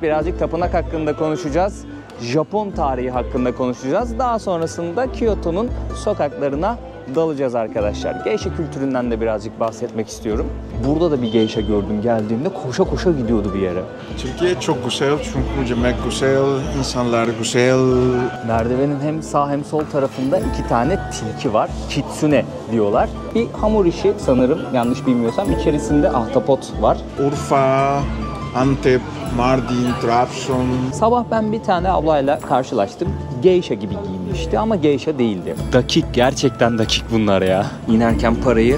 Birazcık tapınak hakkında konuşacağız. Japon tarihi hakkında konuşacağız. Daha sonrasında Kyoto'nun sokaklarına dalacağız arkadaşlar. Geisha kültüründen de birazcık bahsetmek istiyorum. Burada da bir geisha gördüm geldiğimde, koşa koşa gidiyordu bir yere. Türkiye çok güzel çünkü yemek güzel, insanlar güzel. Merdivenin hem sağ hem sol tarafında iki tane tilki var. Kitsune diyorlar. Bir hamur işi sanırım, yanlış bilmiyorsam. İçerisinde ahtapot var. Urfa, Antep, Mardin, Trabzon. Sabah ben bir tane ablayla karşılaştım. Geisha gibi giyinmişti ama geisha değildi. Dakik, gerçekten dakik bunlar ya. İnerken parayı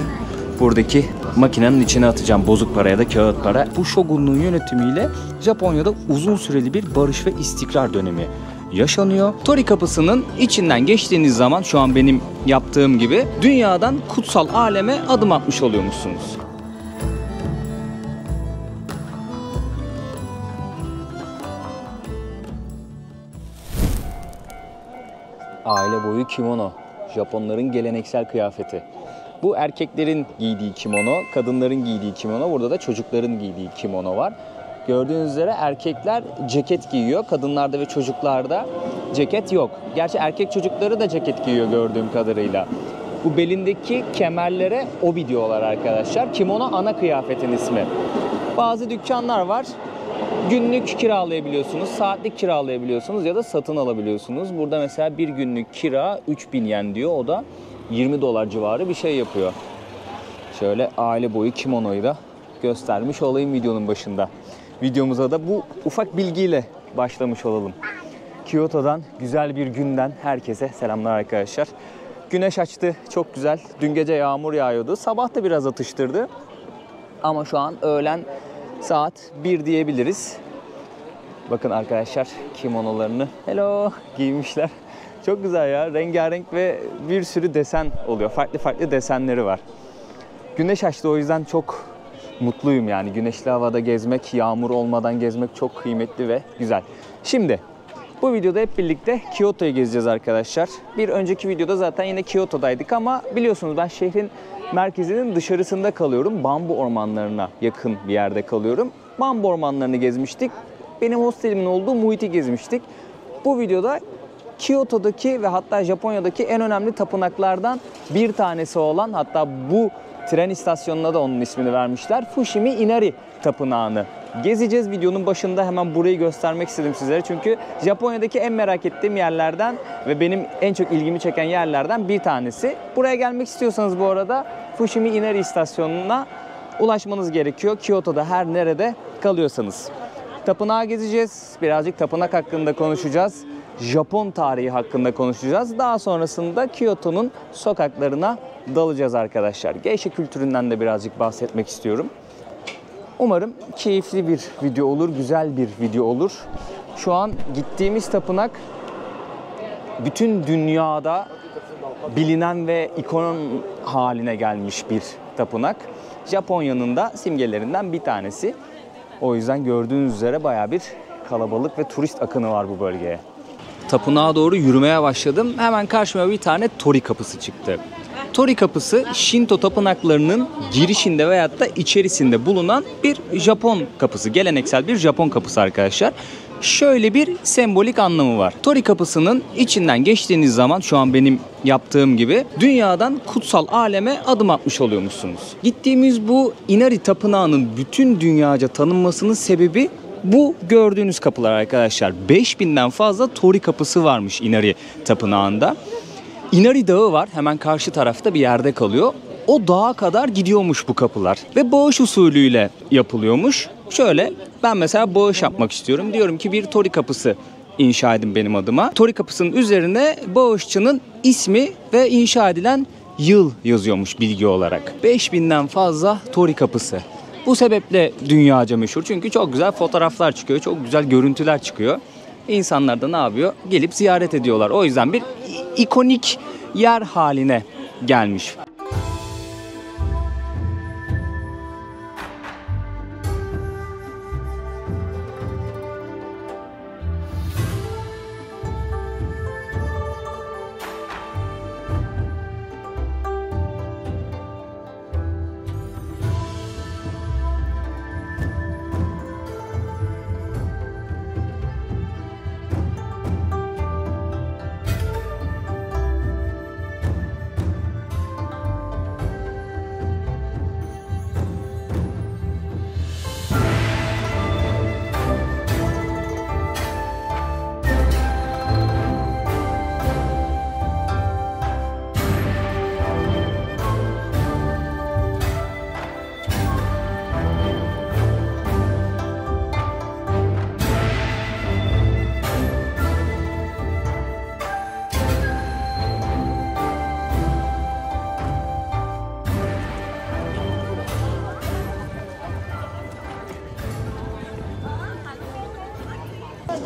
buradaki makinenin içine atacağım. Bozuk para ya da kağıt para. Bu şogunluğun yönetimiyle Japonya'da uzun süreli bir barış ve istikrar dönemi yaşanıyor. Tori kapısının içinden geçtiğiniz zaman, şu an benim yaptığım gibi, dünyadan kutsal aleme adım atmış oluyormuşsunuz. Aile boyu kimono. Japonların geleneksel kıyafeti. Bu erkeklerin giydiği kimono, kadınların giydiği kimono, burada da çocukların giydiği kimono var. Gördüğünüz üzere erkekler ceket giyiyor, kadınlarda ve çocuklarda ceket yok. Gerçi erkek çocukları da ceket giyiyor gördüğüm kadarıyla. Bu belindeki kemerlere obi diyorlar arkadaşlar. Kimono ana kıyafetin ismi. Bazı dükkanlar var. Günlük kiralayabiliyorsunuz, saatlik kiralayabiliyorsunuz ya da satın alabiliyorsunuz. Burada mesela bir günlük kira 3000 yen diyor. O da 20 dolar civarı bir şey yapıyor. Şöyle aile boyu kimonoyu da göstermiş olayım videonun başında. Videomuza da bu ufak bilgiyle başlamış olalım. Kyoto'dan güzel bir günden herkese selamlar arkadaşlar. Güneş açtı, çok güzel. Dün gece yağmur yağıyordu. Sabah da biraz atıştırdı. Ama şu an öğlen saat 1 diyebiliriz. Bakın arkadaşlar, kimonolarını giymişler. Çok güzel ya. Rengarenk ve bir sürü desen oluyor. Farklı farklı desenleri var. Güneş açtı, o yüzden çok mutluyum yani. Güneşli havada gezmek, yağmur olmadan gezmek çok kıymetli ve güzel. Şimdi bu videoda hep birlikte Kyoto'yu gezeceğiz arkadaşlar. Bir önceki videoda zaten yine Kyoto'daydık ama biliyorsunuz ben şehrin merkezinin dışarısında kalıyorum. Bambu ormanlarına yakın bir yerde kalıyorum. Bambu ormanlarını gezmiştik. Benim hostelimin olduğu muhiti gezmiştik. Bu videoda Kyoto'daki ve hatta Japonya'daki en önemli tapınaklardan bir tanesi olan, hatta bu tren istasyonuna da onun ismini vermişler, Fushimi Inari Tapınağı'nı gezeceğiz. Videonun başında hemen burayı göstermek istedim sizlere. Çünkü Japonya'daki en merak ettiğim yerlerden ve benim en çok ilgimi çeken yerlerden bir tanesi. Buraya gelmek istiyorsanız bu arada Fushimi Inari istasyonuna ulaşmanız gerekiyor. Kyoto'da her nerede kalıyorsanız. Tapınağı gezeceğiz. Birazcık tapınak hakkında konuşacağız. Japon tarihi hakkında konuşacağız. Daha sonrasında Kyoto'nun sokaklarına dalacağız arkadaşlar. Geisha kültüründen de birazcık bahsetmek istiyorum. Umarım keyifli bir video olur, güzel bir video olur. Şu an gittiğimiz tapınak bütün dünyada bilinen ve ikon haline gelmiş bir tapınak. Japonya'nın da simgelerinden bir tanesi. O yüzden gördüğünüz üzere bayağı bir kalabalık ve turist akını var bu bölgeye. Tapınağa doğru yürümeye başladım. Hemen karşıma bir tane Tori kapısı çıktı. Tori kapısı Shinto tapınaklarının girişinde veyahut da içerisinde bulunan bir Japon kapısı. Geleneksel bir Japon kapısı arkadaşlar. Şöyle bir sembolik anlamı var. Tori kapısının içinden geçtiğiniz zaman, şu an benim yaptığım gibi, dünyadan kutsal aleme adım atmış oluyormuşsunuz. Gittiğimiz bu Inari tapınağının bütün dünyaca tanınmasının sebebi bu gördüğünüz kapılar arkadaşlar. 5000'den fazla Tori kapısı varmış Inari tapınağında. Inari Dağı var, hemen karşı tarafta bir yerde kalıyor. O dağa kadar gidiyormuş bu kapılar ve bağış usulüyle yapılıyormuş. Şöyle, ben mesela bağış yapmak istiyorum. Diyorum ki bir Tori kapısı inşa edin benim adıma. Tori kapısının üzerine bağışçının ismi ve inşa edilen yıl yazıyormuş bilgi olarak. 5000'den fazla Tori kapısı. Bu sebeple dünyaca meşhur. Çünkü çok güzel fotoğraflar çıkıyor, çok güzel görüntüler çıkıyor. İnsanlar da ne yapıyor? Gelip ziyaret ediyorlar. O yüzden bir ikonik yer haline gelmiş.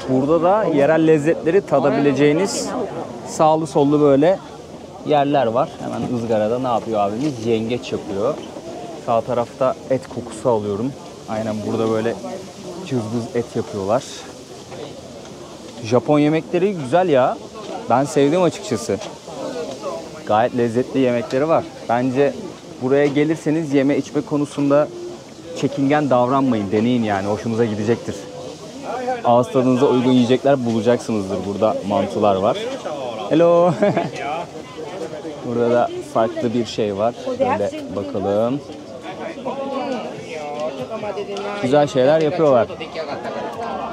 Burada da yerel lezzetleri tadabileceğiniz sağlı sollu böyle yerler var. Hemen ızgarada ne yapıyor abimiz? Yengeç yapıyor. Sağ tarafta et kokusu alıyorum. Aynen burada böyle cızbız et yapıyorlar. Japon yemekleri güzel ya. Ben sevdim açıkçası. Gayet lezzetli yemekleri var. Bence buraya gelirseniz yeme içme konusunda çekingen davranmayın. Deneyin yani. Hoşunuza gidecektir. Ağız tadınıza uygun yiyecekler bulacaksınızdır. Burada mantılar var. Hello. Burada da farklı bir şey var. Şöyle bakalım. Güzel şeyler yapıyorlar.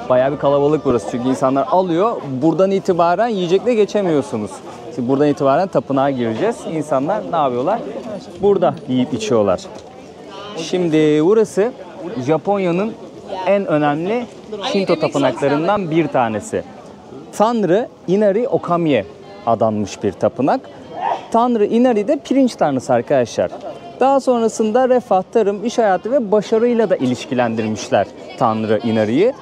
Bayağı bir kalabalık burası. Çünkü insanlar alıyor. Buradan itibaren yiyecekle geçemiyorsunuz. Şimdi buradan itibaren tapınağa gireceğiz. İnsanlar ne yapıyorlar? Burada yiyip içiyorlar. Şimdi burası Japonya'nın en önemli Shinto tapınaklarından bir tanesi. Tanrı Inari Okami'ye adanmış bir tapınak. Tanrı Inari de pirinç tanrısı arkadaşlar. Daha sonrasında refah, tarım, iş hayatı ve başarıyla da ilişkilendirmişler Tanrı Inari'yi.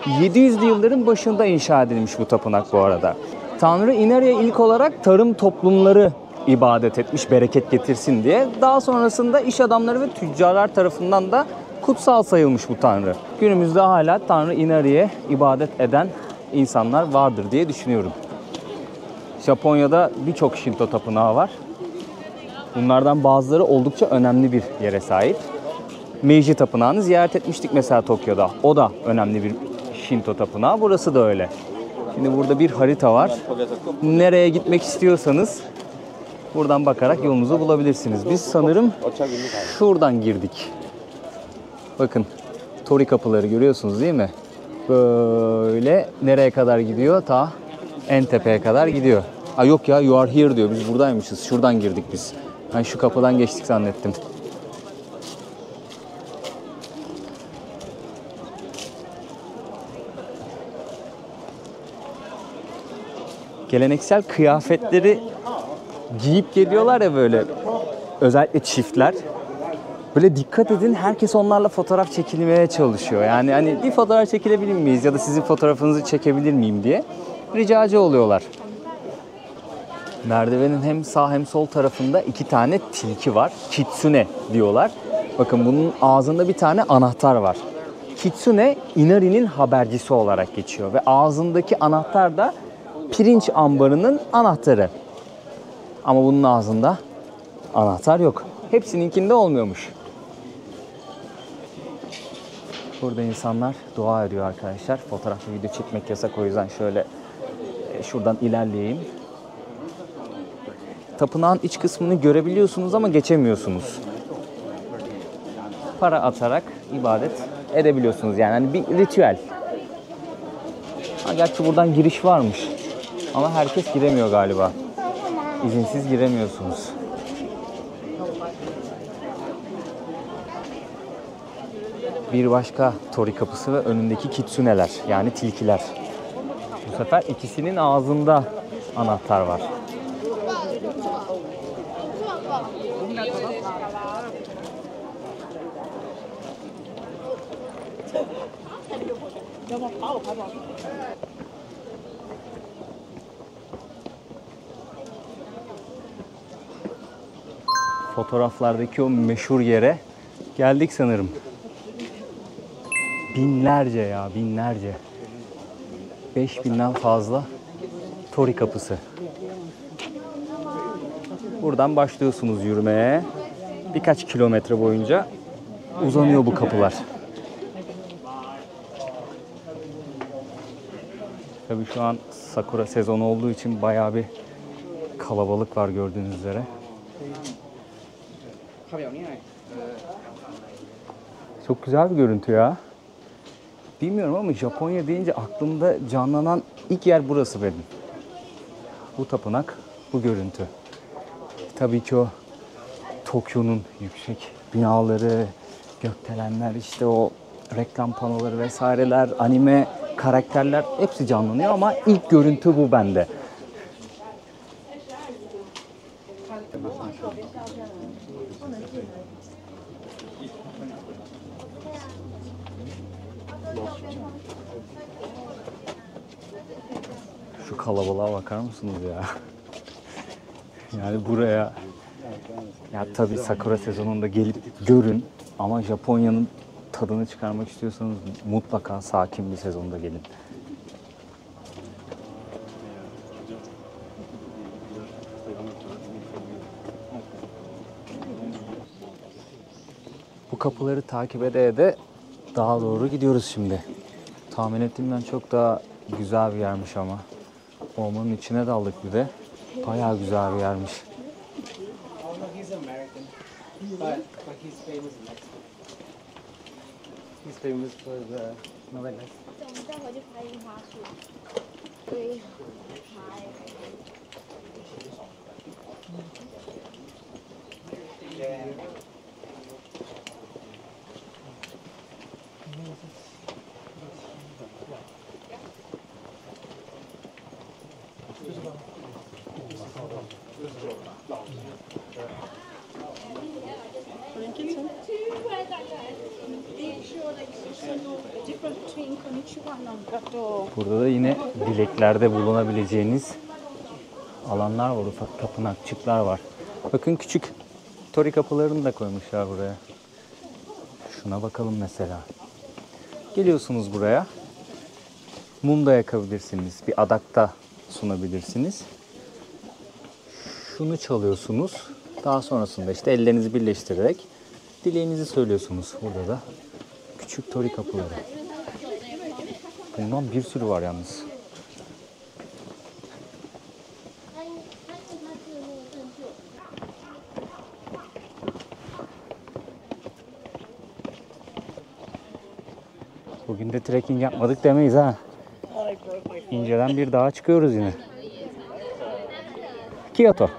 700'lü yılların başında inşa edilmiş bu tapınak bu arada. Tanrı Inari'ye ilk olarak tarım toplumları ibadet etmiş, bereket getirsin diye. Daha sonrasında iş adamları ve tüccarlar tarafından da kutsal sayılmış bu tanrı. Günümüzde hala Tanrı Inari'ye ibadet eden insanlar vardır diye düşünüyorum. Japonya'da birçok Shinto tapınağı var. Bunlardan bazıları oldukça önemli bir yere sahip. Meiji Tapınağı'nı ziyaret etmiştik mesela Tokyo'da. O da önemli bir Shinto tapınağı. Burası da öyle. Şimdi burada bir harita var. Nereye gitmek istiyorsanız buradan bakarak yolunuzu bulabilirsiniz. Biz sanırım şuradan girdik. Bakın Tori kapıları görüyorsunuz değil mi? Böyle nereye kadar gidiyor? Ta en tepeye kadar gidiyor. Aa yok ya, you are here diyor. Biz buradaymışız. Şuradan girdik biz. Ben şu kapıdan geçtik zannettim. Geleneksel kıyafetleri giyip geliyorlar ya böyle. Özellikle çiftler. Böyle dikkat edin, herkes onlarla fotoğraf çekilmeye çalışıyor. Yani hani bir fotoğraf çekilebilir miyiz ya da sizin fotoğrafınızı çekebilir miyim diye ricacı oluyorlar. Merdivenin hem sağ hem sol tarafında 2 tane tilki var. Kitsune diyorlar. Bakın bunun ağzında bir tane anahtar var. Kitsune Inari'nin habercisi olarak geçiyor ve ağzındaki anahtar da pirinç ambarının anahtarı. Ama bunun ağzında anahtar yok. Hepsininkinde olmuyormuş. Burada insanlar dua ediyor arkadaşlar. Fotoğraflı video çekmek yasak, o yüzden şöyle şuradan ilerleyeyim. Tapınağın iç kısmını görebiliyorsunuz ama geçemiyorsunuz. Para atarak ibadet edebiliyorsunuz yani hani bir ritüel. Ha, gerçi buradan giriş varmış ama herkes giremiyor galiba. İzinsiz giremiyorsunuz. Bir başka Tori kapısı ve önündeki kitsuneler yani tilkiler. Bu sefer ikisinin ağzında anahtar var. Fotoğraflardaki o meşhur yere geldik sanırım. Binlerce ya, binlerce. 5000'den fazla Tori kapısı. Buradan başlıyorsunuz yürümeye. Birkaç kilometre boyunca uzanıyor bu kapılar. Tabii şu an sakura sezonu olduğu için bayağı bir kalabalık var gördüğünüz üzere. Çok güzel bir görüntü ya. Bilmiyorum ama Japonya deyince aklımda canlanan ilk yer burası benim. Bu tapınak, bu görüntü. Tabii ki o Tokyo'nun yüksek binaları, gökdelenler, işte o reklam panoları vesaireler, anime karakterler hepsi canlanıyor ama ilk görüntü bu bende. kalabalığa bakar mısınız ya? Yani buraya, ya tabii Sakura sezonunda gelip görün ama Japonya'nın tadını çıkarmak istiyorsanız mutlaka sakin bir sezonda gelin. Bu kapıları takip ede daha doğru gidiyoruz şimdi. Tahmin ettiğimden çok daha güzel bir yermiş ama. Ormanın içine daldık bir de. Bayağı güzel bir yermiş. He's famous for the novelas. Burada da yine dileklerde bulunabileceğiniz alanlar var, ufak tapınakçıklar var. Bakın küçük tori kapılarını da koymuşlar buraya. Şuna bakalım mesela. Geliyorsunuz buraya. Mum da yakabilirsiniz. Bir adakta sunabilirsiniz. Şunu çalıyorsunuz. Daha sonrasında işte ellerinizi birleştirerek dileğinizi söylüyorsunuz. Burada da küçük tori kapıları. Bundan bir sürü var yalnız. Bugün de trekking yapmadık demeyiz ha. İnceden bir dağa çıkıyoruz yine. Kyoto.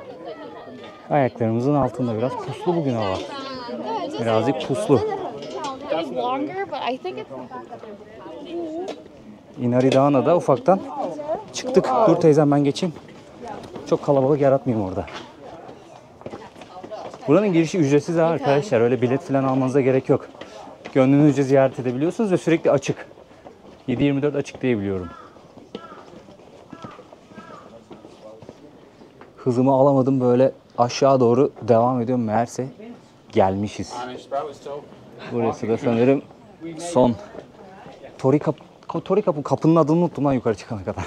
Ayaklarımızın altında biraz puslu bugün hava. Birazcık puslu. Inari Dağı'na da ufaktan çıktık. Dur teyzem ben geçeyim. Çok kalabalık yaratmayayım orada. Buranın girişi ücretsiz arkadaşlar. Öyle bilet falan almanıza gerek yok. Gönlünüzce ziyaret edebiliyorsunuz ve sürekli açık. 7/24 açık diye biliyorum. Hızımı alamadım, böyle aşağı doğru devam ediyorum. Meğerse gelmişiz. Burası da sanırım son. Tori kapının adını unuttum lan yukarı çıkana kadar.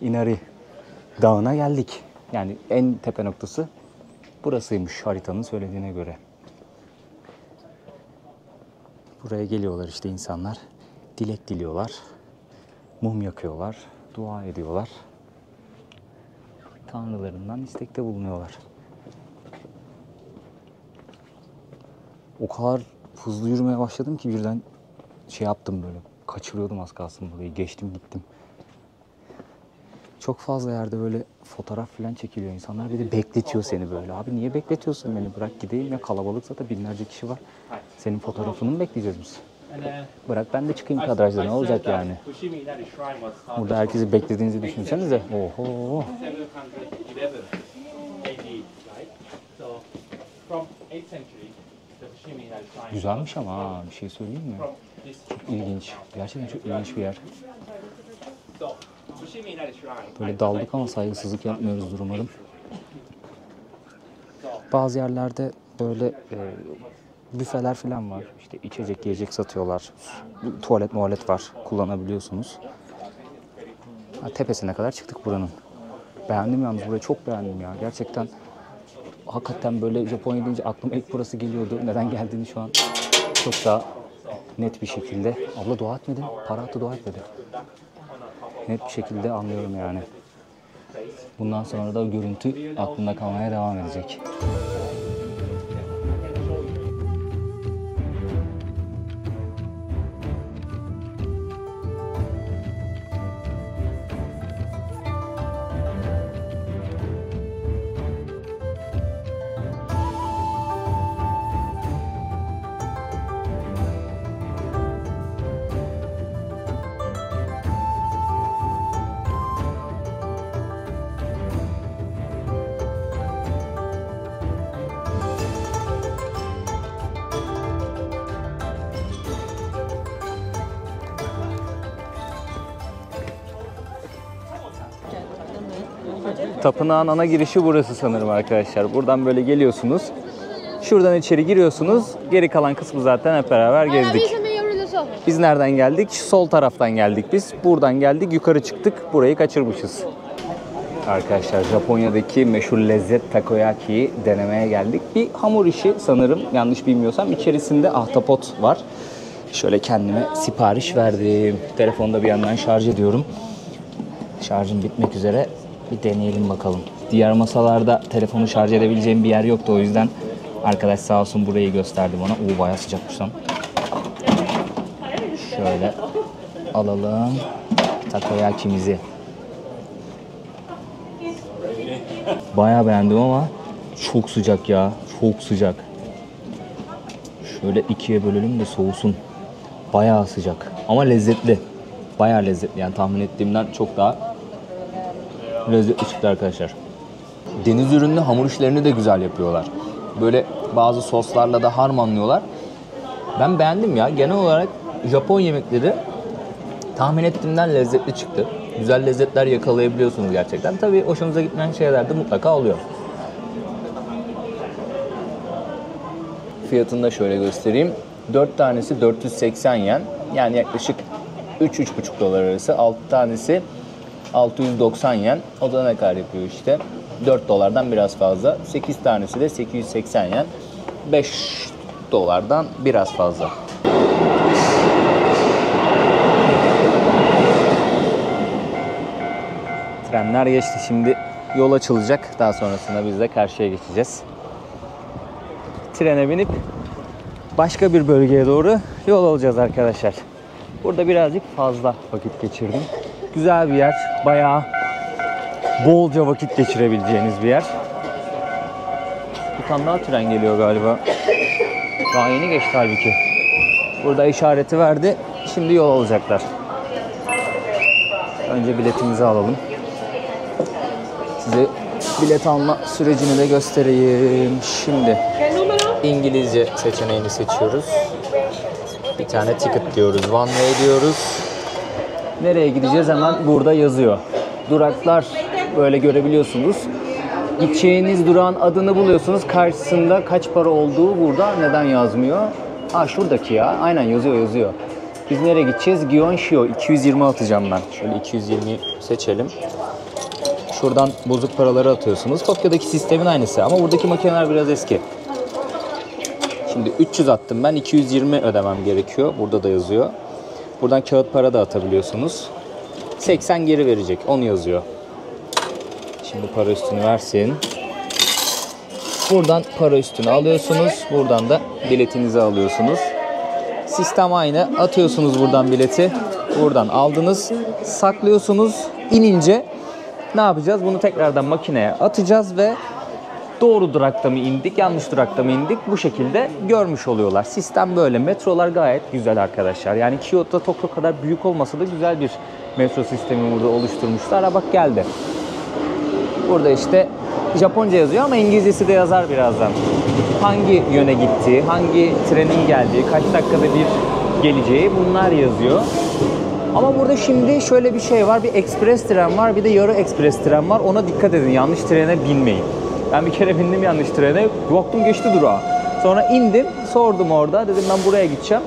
Inari Dağı'na geldik. Yani en tepe noktası burasıymış haritanın söylediğine göre. Buraya geliyorlar işte insanlar. Dilek diliyorlar. Mum yakıyorlar. Dua ediyorlar. Tanrılarından istekte bulunuyorlar. O kadar hızlı yürümeye başladım ki birden şey yaptım böyle. Kaçırıyordum az kalsın burayı. Geçtim gittim. Çok fazla yerde böyle fotoğraf falan çekiliyor insanlar. Bir de bekletiyor seni böyle. Abi niye bekletiyorsun beni? Bırak gideyim ya, kalabalık zaten binlerce kişi var. Senin fotoğrafını mı bekleyeceğiz biz? Bırak ben de çıkayım kadrajda, ne olacak yani? Burada herkesi beklediğinizi düşünsenize. Oho. Güzelmiş ama ha, bir şey söyleyeyim mi? Çok ilginç. Gerçekten çok ilginç bir yer. Böyle daldık ama saygısızlık yapmıyoruzdur umarım. Bazı yerlerde böyle büfeler falan var. İşte içecek, yiyecek satıyorlar. Tuvalet var. Kullanabiliyorsunuz. Tepesine kadar çıktık buranın. Beğendim yalnız burayı, çok beğendim ya. Gerçekten hakikaten böyle Japonya deyince aklıma ilk burası geliyordu. Neden geldiğini şu an çok daha net bir şekilde. Abla dua etmedi. Para attı, dua etmedi. Net bir şekilde anlıyorum yani. Bundan sonra da o görüntü aklımda kalmaya devam edecek. Tapınağın ana girişi burası sanırım arkadaşlar. Buradan böyle geliyorsunuz. Şuradan içeri giriyorsunuz. Geri kalan kısmı zaten hep beraber gezdik. Biz nereden geldik? Sol taraftan geldik biz. Buradan geldik, yukarı çıktık. Burayı kaçırmışız. Arkadaşlar Japonya'daki meşhur lezzet takoyaki'yi denemeye geldik. Bir hamur işi sanırım, yanlış bilmiyorsam. İçerisinde ahtapot var. Şöyle kendime sipariş verdim. Telefonda bir yandan şarj ediyorum. Şarjım bitmek üzere. Bir deneyelim bakalım. Diğer masalarda telefonu şarj edebileceğim bir yer yoktu. O yüzden arkadaş sağ olsun burayı gösterdi bana. Oo, bayağı sıcakmış lan. Şöyle alalım takoyakimizi. Bayağı beğendim ama çok sıcak ya. Çok sıcak. Şöyle ikiye bölelim de soğusun. Bayağı sıcak ama lezzetli. Bayağı lezzetli. Yani tahmin ettiğimden çok daha lezzetli çıktı arkadaşlar. Deniz ürünlü hamur işlerini de güzel yapıyorlar. Böyle bazı soslarla da harmanlıyorlar. Ben beğendim ya. Genel olarak Japon yemekleri tahmin ettiğimden lezzetli çıktı. Güzel lezzetler yakalayabiliyorsunuz gerçekten. Tabii hoşunuza gitmeyen şeyler de mutlaka oluyor. Fiyatını da şöyle göstereyim. 4 tanesi 480 yen. Yani yaklaşık 3-3,5 dolar arası. 6 tanesi 690 yen. O da ne kadar yapıyor işte? 4 dolardan biraz fazla. 8 tanesi de 880 yen. 5 dolardan biraz fazla. Trenler geçti. Şimdi yol açılacak. Daha sonrasında biz de karşıya geçeceğiz. Trene binip başka bir bölgeye doğru yol alacağız arkadaşlar. Burada birazcık fazla vakit geçirdim. Güzel bir yer. Bayağı bolca vakit geçirebileceğiniz bir yer. Bir tane daha tren geliyor galiba. Daha yeni geçti halbuki. Burada işareti verdi. Şimdi yol alacaklar. Önce biletimizi alalım. Size bilet alma sürecini de göstereyim. Şimdi İngilizce seçeneğini seçiyoruz. Bir tane ticket diyoruz. One way diyoruz. Nereye gideceğiz hemen burada yazıyor. Duraklar böyle görebiliyorsunuz. Gideceğiniz durağın adını buluyorsunuz. Karşısında kaç para olduğu burada neden yazmıyor? Ha şuradaki ya. Aynen yazıyor. Biz nereye gideceğiz? Gyeongshio. 220 atacağım ben. Şöyle 220 seçelim. Şuradan bozuk paraları atıyorsunuz. Tokyo'daki sistemin aynısı ama buradaki makineler biraz eski. Şimdi 300 attım ben. 220 ödemem gerekiyor. Burada da yazıyor. Buradan kağıt para da atabiliyorsunuz. 80 geri verecek. Onu yazıyor. Şimdi para üstünü versin. Buradan para üstünü alıyorsunuz. Buradan da biletinizi alıyorsunuz. Sistem aynı. Atıyorsunuz buradan bileti. Buradan aldınız. Saklıyorsunuz. İnince ne yapacağız? Bunu tekrardan makineye atacağız ve doğru durakta mı indik, yanlış durakta mı indik bu şekilde görmüş oluyorlar. Sistem böyle. Metrolar gayet güzel arkadaşlar. Yani Kyoto, Tokyo kadar büyük olmasa da güzel bir metro sistemi burada oluşturmuşlar. Ha bak geldi. Burada işte Japonca yazıyor ama İngilizcesi de yazar birazdan. Hangi yöne gittiği, hangi trenin geldiği, kaç dakikada bir geleceği bunlar yazıyor. Ama burada şimdi şöyle bir şey var. Bir ekspres tren var, bir de yarı ekspres tren var. Ona dikkat edin. Yanlış trene binmeyin. Ben bir kere bindim yanlış trene. Baktım geçti durağı. Sonra indim, sordum orada. Dedim ben buraya gideceğim.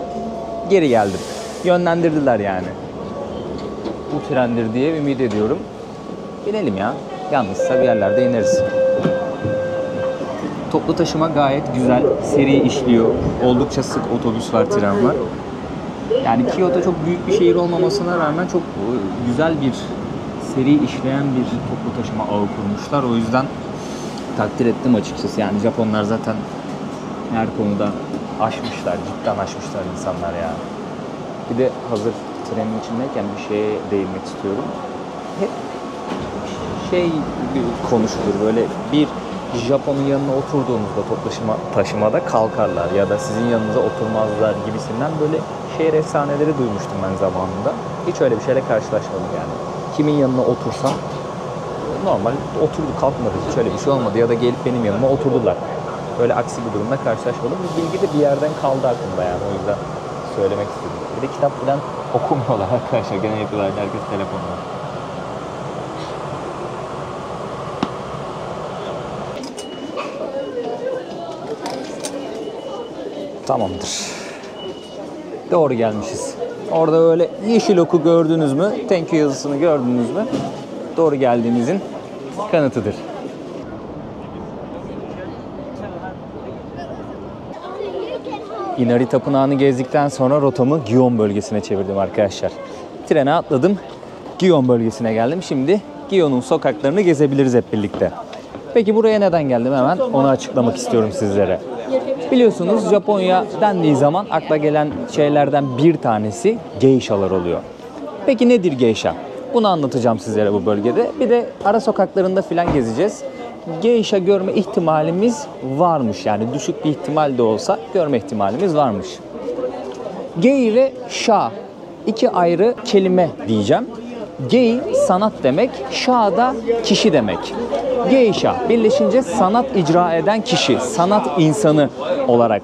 Geri geldim. Yönlendirdiler yani. Bu trendir diye ümit ediyorum. Binelim ya. Yalnızsa bir yerlerde ineriz. Toplu taşıma gayet güzel. Seri işliyor. Oldukça sık otobüs var, tren var. Yani Kyoto çok büyük bir şehir olmamasına rağmen çok güzel bir seri işleyen bir toplu taşıma ağı kurmuşlar. O yüzden takdir ettim açıkçası. Yani Japonlar zaten her konuda aşmışlar. Cidden aşmışlar insanlar ya. Bir de hazır trenin içindeyken bir şeye değinmek istiyorum. Hep konuşulur böyle, bir Japon'un yanına oturduğunuzda toplu taşımada kalkarlar ya da sizin yanınıza oturmazlar gibisinden böyle şehir efsaneleri duymuştum ben zamanında. Hiç öyle bir şeyle karşılaşmadım yani. Kimin yanına otursam normal oturdu, kalkmadı, hiç öyle bir şey olmadı ya da gelip benim yanıma oturdular. Böyle aksi bir durumla karşılaşmadım. Bu bilgi de bir yerden kaldı aklımda yani, o yüzden söylemek istedim. Bir de kitap falan okumuyorlar arkadaşlar, gene yapıyorlar herkes telefonla. Tamamdır. Doğru gelmişiz. Orada öyle yeşil oku gördünüz mü? Thank you yazısını gördünüz mü? Doğru geldiğimizin kanıtıdır. Inari Tapınağı'nı gezdikten sonra rotamı Gion bölgesine çevirdim arkadaşlar. Trene atladım. Gion bölgesine geldim. Şimdi Gion'un sokaklarını gezebiliriz hep birlikte. Peki buraya neden geldim, hemen onu açıklamak istiyorum sizlere. Biliyorsunuz Japonya dendiği zaman akla gelen şeylerden bir tanesi geishalar oluyor. Peki nedir geisha? Bunu anlatacağım sizlere bu bölgede. Bir de ara sokaklarında falan gezeceğiz. Geisha görme ihtimalimiz varmış. Yani düşük bir ihtimal de olsa görme ihtimalimiz varmış. Gei ve sha iki ayrı kelime diyeceğim. Gei sanat demek, sha da kişi demek. Geisha birleşince sanat icra eden kişi, sanat insanı olarak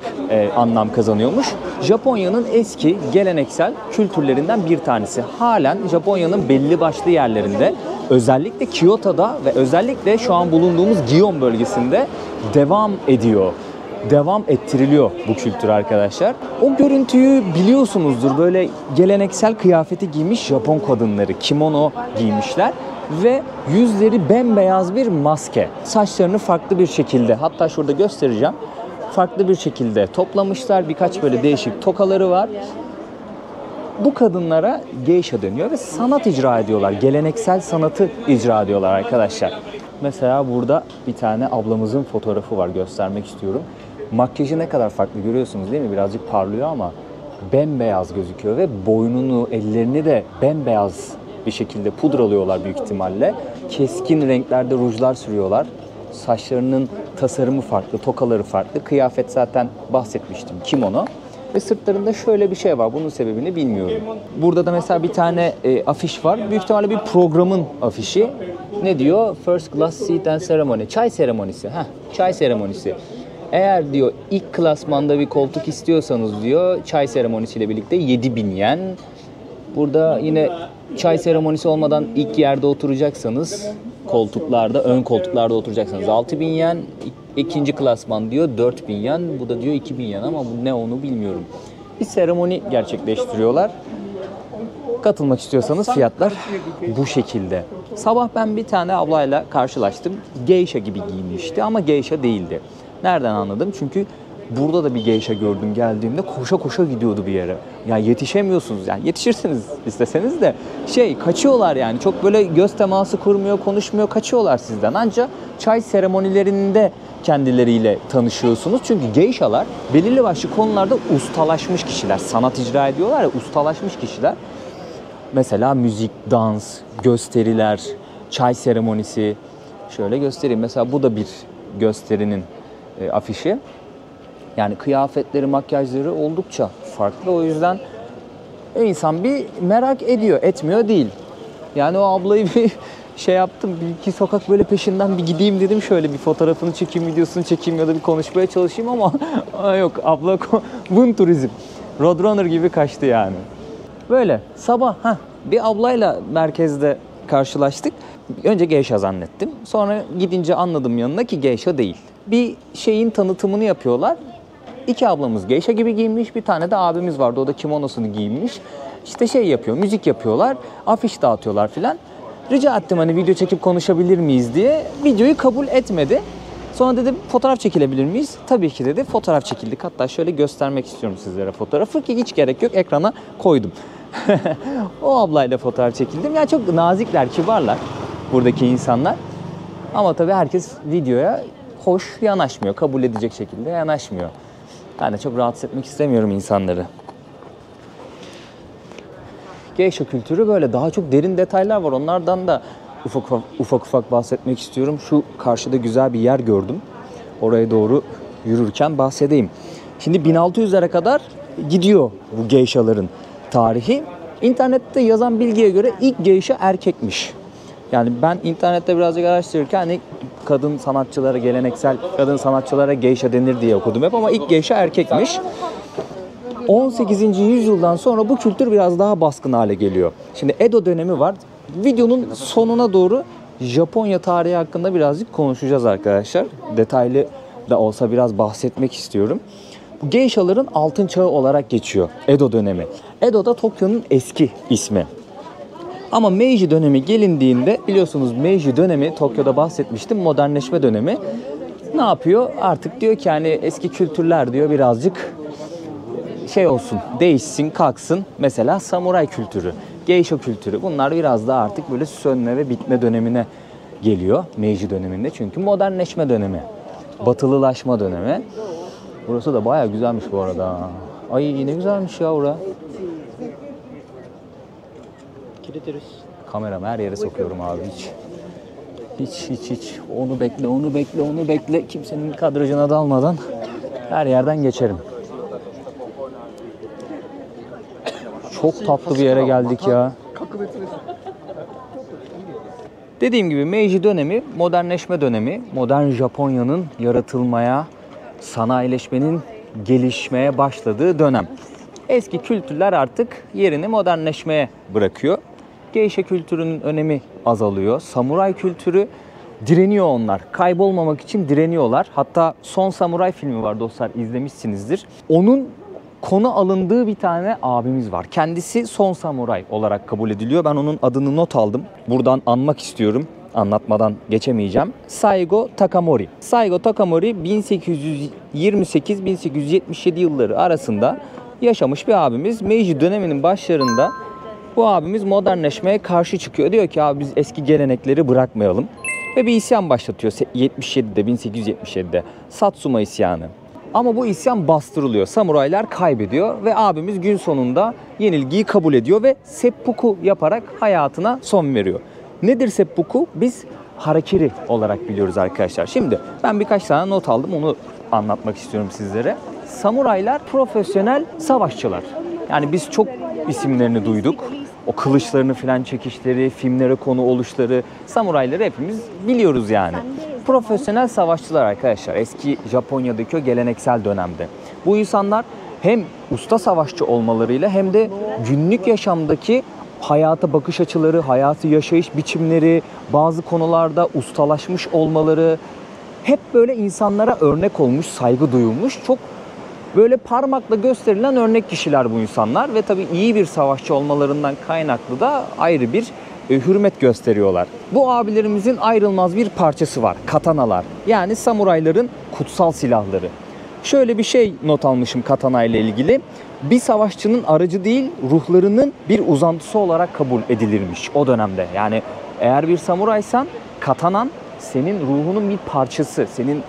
anlam kazanıyormuş. Japonya'nın eski geleneksel kültürlerinden bir tanesi. Halen Japonya'nın belli başlı yerlerinde, özellikle Kyoto'da ve özellikle şu an bulunduğumuz Gion bölgesinde devam ediyor. Devam ettiriliyor bu kültür arkadaşlar. O görüntüyü biliyorsunuzdur. Böyle geleneksel kıyafeti giymiş Japon kadınları, kimono giymişler ve yüzleri bembeyaz bir maske. Saçlarını farklı bir şekilde, hatta şurada göstereceğim, farklı bir şekilde toplamışlar. Birkaç böyle değişik tokaları var. Bu kadınlara geisha deniyor ve sanat icra ediyorlar. Geleneksel sanatı icra ediyorlar arkadaşlar. Mesela burada bir tane ablamızın fotoğrafı var, göstermek istiyorum. Makyajı ne kadar farklı görüyorsunuz değil mi? Birazcık parlıyor ama bembeyaz gözüküyor ve boynunu, ellerini de bembeyaz bir şekilde pudralıyorlar büyük ihtimalle. Keskin renklerde rujlar sürüyorlar. Saçlarının tasarımı farklı, tokaları farklı. Kıyafet zaten bahsetmiştim, kimono. Ve sırtlarında şöyle bir şey var. Bunun sebebini bilmiyorum. Burada da mesela bir tane afiş var. Büyük ihtimalle bir programın afişi. Ne diyor? First Class Seat and Ceremony. Çay seremonisi. Çay seremonisi. Eğer diyor ilk klasmanda bir koltuk istiyorsanız diyor, çay seremonisiyle birlikte 7.000 yen. Burada yine çay seremonisi olmadan ilk yerde oturacaksanız, koltuklarda, ön koltuklarda oturacaksanız 6.000 yen. İkinci klasman diyor 4.000 yen. Bu da diyor 2.000 yen ama bu ne onu bilmiyorum. Bir seremoni gerçekleştiriyorlar. Katılmak istiyorsanız fiyatlar bu şekilde. Sabah ben bir tane ablayla karşılaştım. Geisha gibi giyinmişti ama geisha değildi. Nereden anladım? Çünkü burada da bir geisha gördüm geldiğimde, koşa koşa gidiyordu bir yere. Ya yetişemiyorsunuz, yani yetişirsiniz isteseniz de kaçıyorlar yani. Çok böyle göz teması kurmuyor, konuşmuyor, kaçıyorlar sizden. Ancak çay seremonilerinde kendileriyle tanışıyorsunuz. Çünkü geishalar belirli başlı konularda ustalaşmış kişiler. Sanat icra ediyorlar ya, ustalaşmış kişiler. Mesela müzik, dans, gösteriler, çay seremonisi. Şöyle göstereyim. Mesela bu da bir gösterinin afişi. Yani kıyafetleri, makyajları oldukça farklı. O yüzden insan bir merak ediyor, etmiyor değil. Yani o ablayı bir yaptım. Bir iki sokak böyle peşinden bir gideyim dedim. Şöyle bir fotoğrafını çekeyim, videosunu çekeyim ya da bir konuşmaya çalışayım ama yok, abla Vın Turizm. Roadrunner gibi kaçtı yani. Böyle sabah bir ablayla merkezde karşılaştık. Önce geisha zannettim. Sonra gidince anladım yanına ki geisha değil. Bir şeyin tanıtımını yapıyorlar. İki ablamız geisha gibi giyinmiş. Bir tane de abimiz vardı. O da kimonosunu giyinmiş. İşte yapıyor, müzik yapıyorlar. Afiş dağıtıyorlar filan. Rica ettim hani video çekip konuşabilir miyiz diye. Videoyu kabul etmedi. Sonra dedi fotoğraf çekilebilir miyiz? Tabii ki dedi. Fotoğraf çekildik. Hatta şöyle göstermek istiyorum sizlere fotoğrafı ki hiç gerek yok. Ekrana koydum. O ablayla fotoğraf çekildim. Yani çok nazikler, kibarlar buradaki insanlar. Ama tabii herkes videoya hoş yanaşmıyor. Kabul edecek şekilde yanaşmıyor. Ben de çok rahatsız etmek istemiyorum insanları. Geisha kültürü böyle. Daha çok derin detaylar var. Onlardan da ufak bahsetmek istiyorum. Şu karşıda güzel bir yer gördüm. Oraya doğru yürürken bahsedeyim. Şimdi 1600'lere kadar gidiyor bu geishaların tarihi. İnternette yazan bilgiye göre ilk geisha erkekmiş. Yani ben internette birazcık araştırırken hani kadın sanatçılara, geleneksel kadın sanatçılara geisha denir diye okudum hep ama ilk geisha erkekmiş. 18. yüzyıldan sonra bu kültür biraz daha baskın hale geliyor. Şimdi Edo dönemi var. Videonun sonuna doğru Japonya tarihi hakkında birazcık konuşacağız arkadaşlar. Detaylı da olsa biraz bahsetmek istiyorum. Bu geishaların altın çağı olarak geçiyor Edo dönemi. Edo da Tokyo'nun eski ismi. Ama Meiji dönemi gelindiğinde biliyorsunuz Meiji dönemi Tokyo'da bahsetmiştim, modernleşme dönemi. Ne yapıyor? Artık diyor ki hani eski kültürler diyor birazcık şey olsun, değişsin, kalksın. Mesela samuray kültürü, geisha kültürü, bunlar biraz daha artık böyle sönme ve bitme dönemine geliyor Meiji döneminde. Çünkü modernleşme dönemi, batılılaşma dönemi. Burası da bayağı güzelmiş bu arada. Ay ne güzelmiş ya bura. Kameramı her yere sokuyorum abi hiç. Hiç. Onu bekle. Kimsenin kadrajına dalmadan her yerden geçerim. Çok tatlı bir yere geldik ya. Dediğim gibi Meiji dönemi, modernleşme dönemi, modern Japonya'nın yaratılmaya, sanayileşmenin gelişmeye başladığı dönem. Eski kültürler artık yerini modernleşmeye bırakıyor. Geisha kültürünün önemi azalıyor. Samuray kültürü direniyor onlar. Kaybolmamak için direniyorlar. Hatta Son Samuray filmi var dostlar, izlemişsinizdir. Onun konu alındığı bir tane abimiz var. Kendisi Son Samuray olarak kabul ediliyor. Ben onun adını not aldım. Buradan anmak istiyorum. Anlatmadan geçemeyeceğim. Saigo Takamori. Saigo Takamori 1828-1877 yılları arasında yaşamış bir abimiz. Meiji döneminin başlarında bu abimiz modernleşmeye karşı çıkıyor. Diyor ki abi biz eski gelenekleri bırakmayalım. Ve bir isyan başlatıyor 1877'de. Satsuma isyanı. Ama bu isyan bastırılıyor. Samuraylar kaybediyor ve abimiz gün sonunda yenilgiyi kabul ediyor ve seppuku yaparak hayatına son veriyor. Nedir seppuku? Biz harakiri olarak biliyoruz arkadaşlar. Şimdi ben birkaç tane not aldım, onu anlatmak istiyorum sizlere. Samuraylar profesyonel savaşçılar. Yani biz çok isimlerini duyduk. O kılıçlarını filan çekişleri, filmlere konu oluşları, samurayları hepimiz biliyoruz yani. Profesyonel savaşçılar arkadaşlar eski Japonya'daki o geleneksel dönemde. Bu insanlar hem usta savaşçı olmalarıyla hem de günlük yaşamdaki hayata bakış açıları, hayatı yaşayış biçimleri, bazı konularda ustalaşmış olmaları hep böyle insanlara örnek olmuş, saygı duyulmuş, çok böyle parmakla gösterilen örnek kişiler bu insanlar ve tabii iyi bir savaşçı olmalarından kaynaklı da ayrı bir hürmet gösteriyorlar. Bu abilerimizin ayrılmaz bir parçası var, katanalar. Yani samurayların kutsal silahları. Şöyle bir şey not almışım katana ile ilgili. Bir savaşçının aracı değil, ruhlarının bir uzantısı olarak kabul edilirmiş o dönemde. Yani eğer bir samuraysan katanan senin ruhunun bir parçası, senin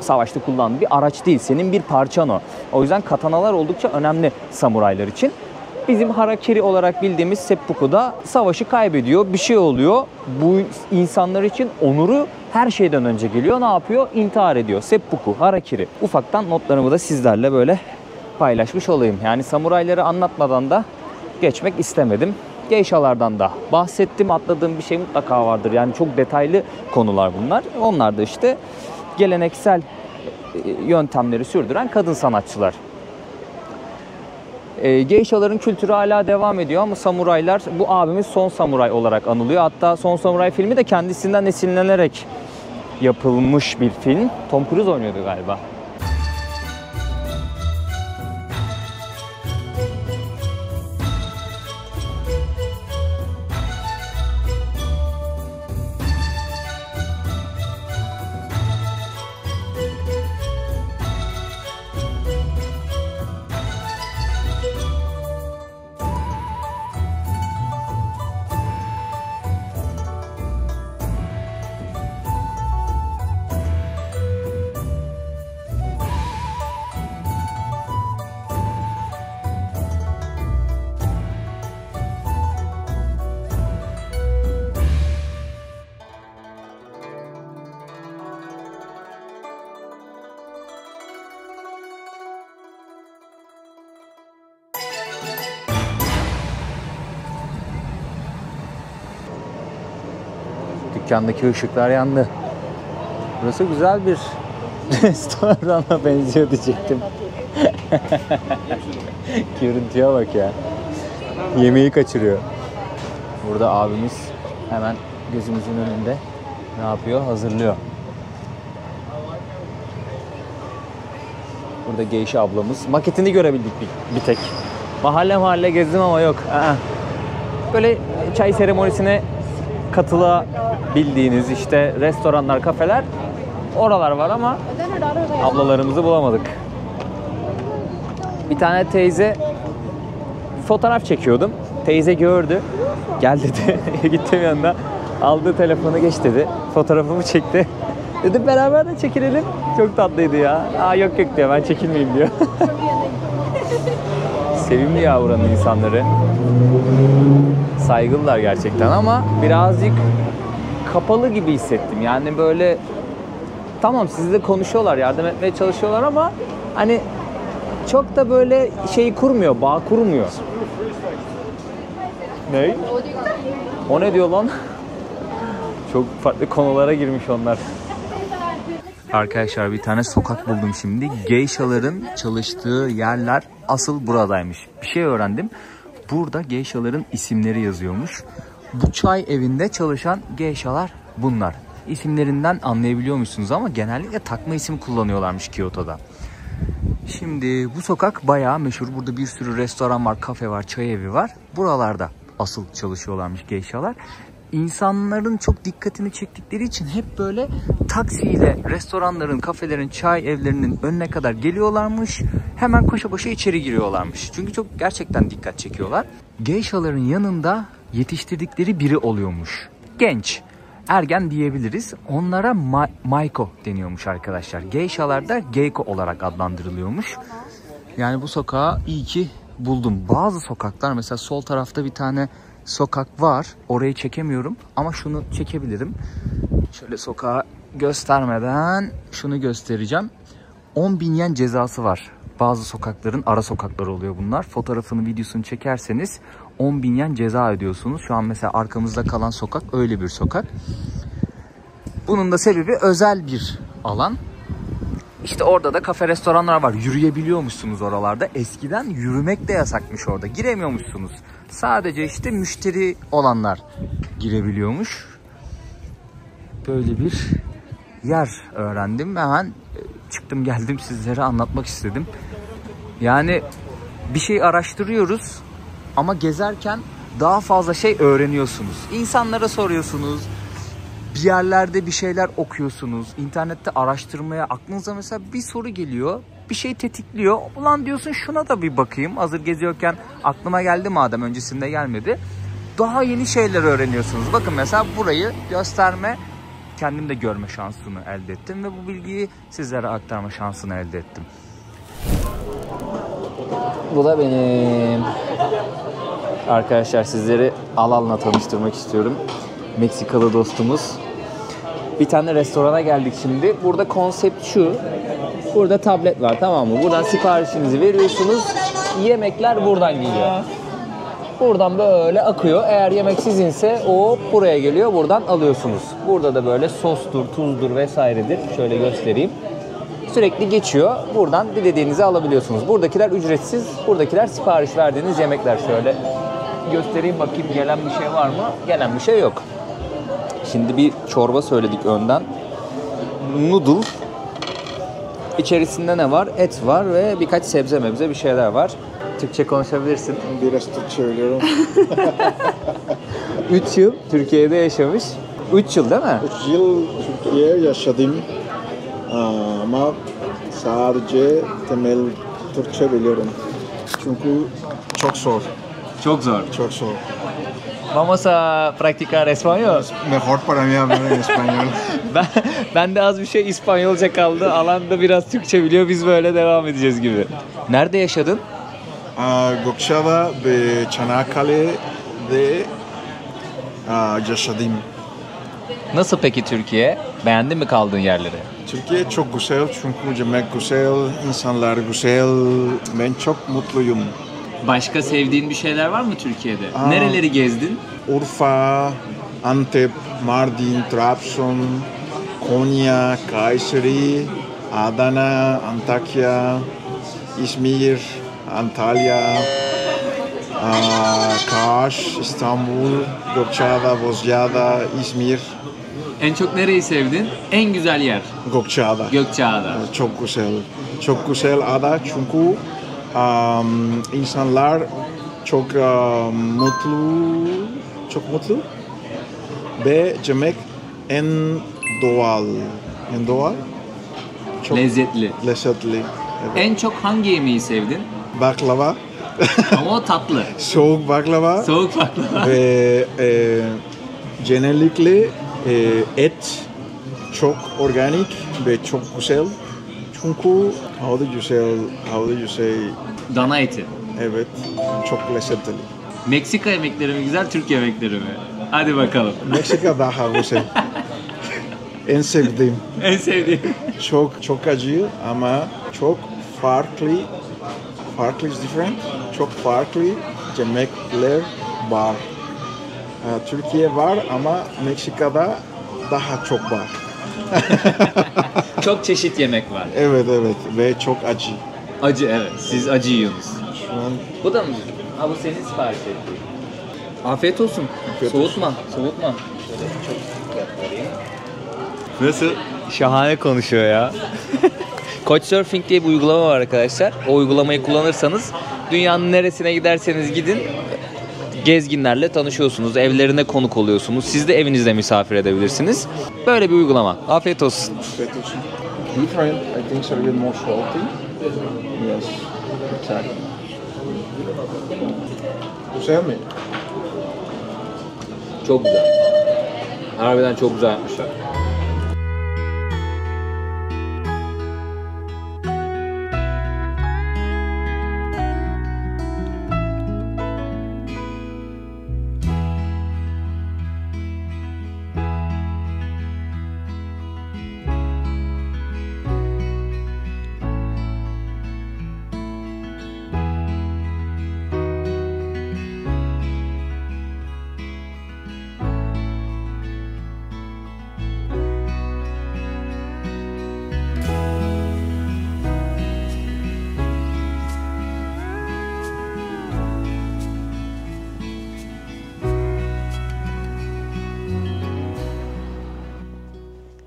savaşta kullandığın bir araç değil, senin bir parçan o. O yüzden katanalar oldukça önemli samuraylar için. Bizim harakiri olarak bildiğimiz seppuku'da savaşı kaybediyor, bir şey oluyor. Bu insanlar için onuru her şeyden önce geliyor. Ne yapıyor? İntihar ediyor. Seppuku, harakiri. Ufaktan notlarımı da sizlerle böyle paylaşmış olayım. Yani samurayları anlatmadan da geçmek istemedim. Geishalardan da bahsettim. Atladığım bir şey mutlaka vardır. Yani çok detaylı konular bunlar. Onlar da işte geleneksel yöntemleri sürdüren kadın sanatçılar. Geishaların kültürü hala devam ediyor ama samuraylar, bu abimiz Son Samuray olarak anılıyor. Hatta Son Samuray filmi de kendisinden esinlenerek yapılmış bir film. Tom Cruise oynuyordu galiba. Dükkandaki ışıklar yandı. Burası güzel bir restorana benziyor diyecektim. Görüntüye bak ya. Yemeği kaçırıyor. Burada abimiz hemen gözümüzün önünde ne yapıyor? Hazırlıyor. Burada Geisha ablamız. Maketini görebildik bir tek. Mahalle mahalle gezdim ama yok. Böyle çay seremonisine katılabildiğiniz işte restoranlar, kafeler, oralar var ama ablalarımızı bulamadık. Bir tane teyze fotoğraf çekiyordum. Teyze gördü. Gel dedi. Gittim yanına. Aldı telefonu, geç dedi. Fotoğrafımı çekti. Dedim beraber de çekilelim. Çok tatlıydı ya. Yok yok diyor, ben çekilmeyeyim diyor. Sevimli ya buranın insanları. Saygılılar gerçekten ama birazcık kapalı gibi hissettim. Yani böyle tamam sizle konuşuyorlar, yardım etmeye çalışıyorlar ama hani çok da böyle şeyi kurmuyor, bağ kurmuyor. Ne? O ne diyor lan? Çok farklı konulara girmiş onlar. Arkadaşlar bir tane sokak buldum şimdi. Geisha'ların çalıştığı yerler asıl buradaymış. Bir şey öğrendim. Burada geisha'ların isimleri yazıyormuş. Bu çay evinde çalışan geisha'lar bunlar. İsimlerinden anlayabiliyormuşsunuz ama genellikle takma isim kullanıyorlarmış Kyoto'da. Şimdi bu sokak bayağı meşhur. Burada bir sürü restoran var, kafe var, çay evi var. Buralarda asıl çalışıyorlarmış geisha'lar. İnsanların çok dikkatini çektikleri için hep böyle taksiyle restoranların, kafelerin, çay evlerinin önüne kadar geliyorlarmış. Hemen koşa koşa içeri giriyorlarmış. Çünkü çok gerçekten dikkat çekiyorlar. Geisha'ların yanında yetiştirdikleri biri oluyormuş. Genç, ergen diyebiliriz. Onlara Maiko deniyormuş arkadaşlar. Geisha'lar da Geiko olarak adlandırılıyormuş. Yani bu sokağı iyi ki buldum. Bazı sokaklar, mesela sol tarafta bir tane sokak var. Orayı çekemiyorum ama şunu çekebilirim. Şöyle sokağı göstermeden şunu göstereceğim. 10.000 yen cezası var. Bazı sokakların ara sokakları oluyor bunlar. Fotoğrafını, videosunu çekerseniz 10.000 yen ceza ödüyorsunuz. Şu an mesela arkamızda kalan sokak öyle bir sokak. Bunun da sebebi özel bir alan. İşte orada da kafe, restoranlar var. Yürüyebiliyormuşsunuz oralarda. Eskiden yürümek de yasakmış orada. Giremiyormuşsunuz. Sadece işte müşteri olanlar girebiliyormuş. Böyle bir yer öğrendim. Hemen çıktım geldim, sizlere anlatmak istedim. Yani bir şey araştırıyoruz ama gezerken daha fazla şey öğreniyorsunuz. İnsanlara soruyorsunuz. Bir yerlerde bir şeyler okuyorsunuz. İnternette araştırmaya, aklınıza mesela bir soru geliyor. Bir şey tetikliyor. Ulan diyorsun şuna da bir bakayım. Hazır geziyorken aklıma geldi madem, öncesinde gelmedi. Daha yeni şeyler öğreniyorsunuz. Bakın mesela burayı gösterme, kendim de görme şansını elde ettim. Ve bu bilgiyi sizlere aktarma şansını elde ettim. Bu da benim. Arkadaşlar sizleri Alal'la tanıştırmak istiyorum. Meksikalı dostumuz. Bir tane restorana geldik şimdi. Burada konsept şu. Burada tablet var, tamam mı? Buradan siparişinizi veriyorsunuz. Yemekler buradan geliyor. Buradan böyle akıyor. Eğer yemek sizinse o buraya geliyor. Buradan alıyorsunuz. Burada da böyle sostur, tuzdur vesairedir. Şöyle göstereyim. Sürekli geçiyor. Buradan dilediğinizi alabiliyorsunuz. Buradakiler ücretsiz. Buradakiler sipariş verdiğiniz yemekler. Şöyle göstereyim bakayım, gelen bir şey var mı? Gelen bir şey yok. Şimdi bir çorba söyledik önden. Noodle. İçerisinde ne var? Et var ve birkaç sebze mebze bir şeyler var. Türkçe konuşabilirsin. Biraz Türkçe biliyorum. 3 yıl Türkiye'de yaşamış. 3 yıl değil mi? 3 yıl Türkiye yaşadım. Ama sadece temel Türkçe biliyorum. Çünkü çok zor. Çok zor. Çok zor. Vamos a practicar español. Mejor para mí hablar en español. Ben de az bir şey İspanyolca kaldı. Alan da biraz Türkçe biliyor. Biz böyle devam edeceğiz gibi. Nerede yaşadın? Gökçeada ve Çanakkale'de yaşadım. Nasıl peki Türkiye? Beğendin mi kaldığın yerleri? Türkiye çok güzel çünkü yemek güzel, insanlar güzel. Ben çok mutluyum. Başka sevdiğin bir şeyler var mı Türkiye'de? Nereleri gezdin? Urfa, Antep, Mardin, Trabzon, Konya, Kayseri, Adana, Antakya, İzmir, Antalya, Kaş, İstanbul, Gökçeada, Bozcaada, İzmir. En çok nereyi sevdin? En güzel yer. Gökçeada. Gökçeada. Çok güzel. Çok güzel ada çünkü insanlar çok mutlu. Çok mutlu. Ve yemek en doğal. En doğal. Çok Lezzetli. lezzetli. Evet. En çok hangi yemeği sevdin? Baklava. Ama o tatlı. Soğuk baklava. Soğuk baklava. Ve genellikle et çok organik ve çok güzel. Çünkü how do you say Dana eti. evet çok lezzetli. Meksika yemekleri mi güzel, Türk yemekleri mi? Hadi bakalım. Meksika daha güzel. En sevdiğim. En sevdiğin. Çok acı ama çok farklı. Farklı is different. Çok farklı yemekler var. Türkiye var ama Meksika'da daha çok var. Çok çeşit yemek var. Evet ve çok acı. Acı evet. Siz acı yiyorsunuz. Şu an Bu da mı? Ha bu senin sipariş ettiğin. Afiyet olsun. Afiyet Soğutma. Soğutma. Şöyle çok yapayım. Nasıl? Şahane konuşuyor ya. Couchsurfing diye bir uygulama var arkadaşlar. O uygulamayı kullanırsanız dünyanın neresine giderseniz gidin gezginlerle tanışıyorsunuz. Evlerine konuk oluyorsunuz. Siz de evinizde misafir edebilirsiniz. Böyle bir uygulama. Afiyet olsun. afiyet olsun. Different, I think so a little more salty. Yes, exactly. Güzel mi? Çok güzel. Harbiden çok güzel yapmışlar.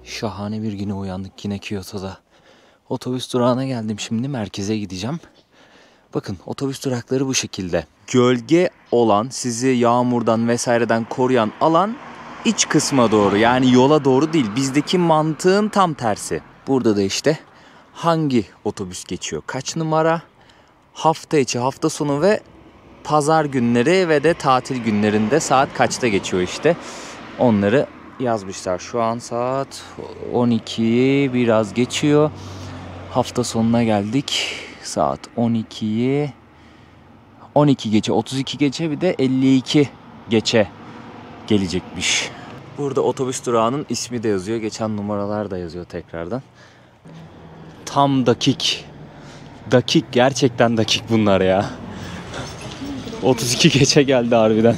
Şahane bir güne uyandık yine Kyoto'da. Otobüs durağına geldim şimdi, merkeze gideceğim. Bakın otobüs durakları bu şekilde. Gölge olan, sizi yağmurdan vesaireden koruyan alan iç kısma doğru, yani yola doğru değil. Bizdeki mantığın tam tersi. Burada da işte hangi otobüs geçiyor, kaç numara, hafta içi, hafta sonu ve pazar günleri ve de tatil günlerinde saat kaçta geçiyor işte. Onları yazmışlar. Şu an saat 12'yi biraz geçiyor. Hafta sonuna geldik. Saat 12'yi 12 geçe, 32 geçe, bir de 52 geçe gelecekmiş. Burada otobüs durağının ismi de yazıyor. Geçen numaralar da yazıyor tekrardan. Tam dakik. Dakik, gerçekten dakik bunlar ya. 32 geçe geldi harbiden.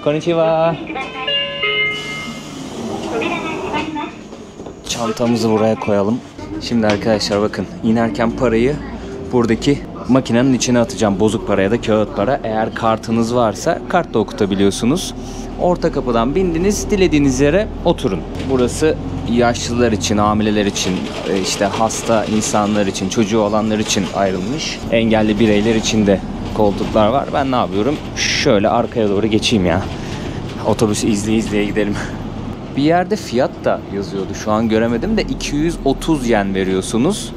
Konnichiwa. Çantamızı buraya koyalım. Şimdi arkadaşlar bakın, inerken parayı buradaki makinenin içine atacağım. Bozuk para ya da kağıt para. Eğer kartınız varsa kartla okutabiliyorsunuz. Orta kapıdan bindiniz, dilediğiniz yere oturun. Burası yaşlılar için, hamileler için, işte hasta insanlar için, çocuğu olanlar için ayrılmış. Engelli bireyler için de koltuklar var. Ben ne yapıyorum? Şöyle arkaya doğru geçeyim ya. Otobüsü izleye gidelim. Bir yerde fiyat da yazıyordu. Şu an göremedim de 230 yen veriyorsunuz.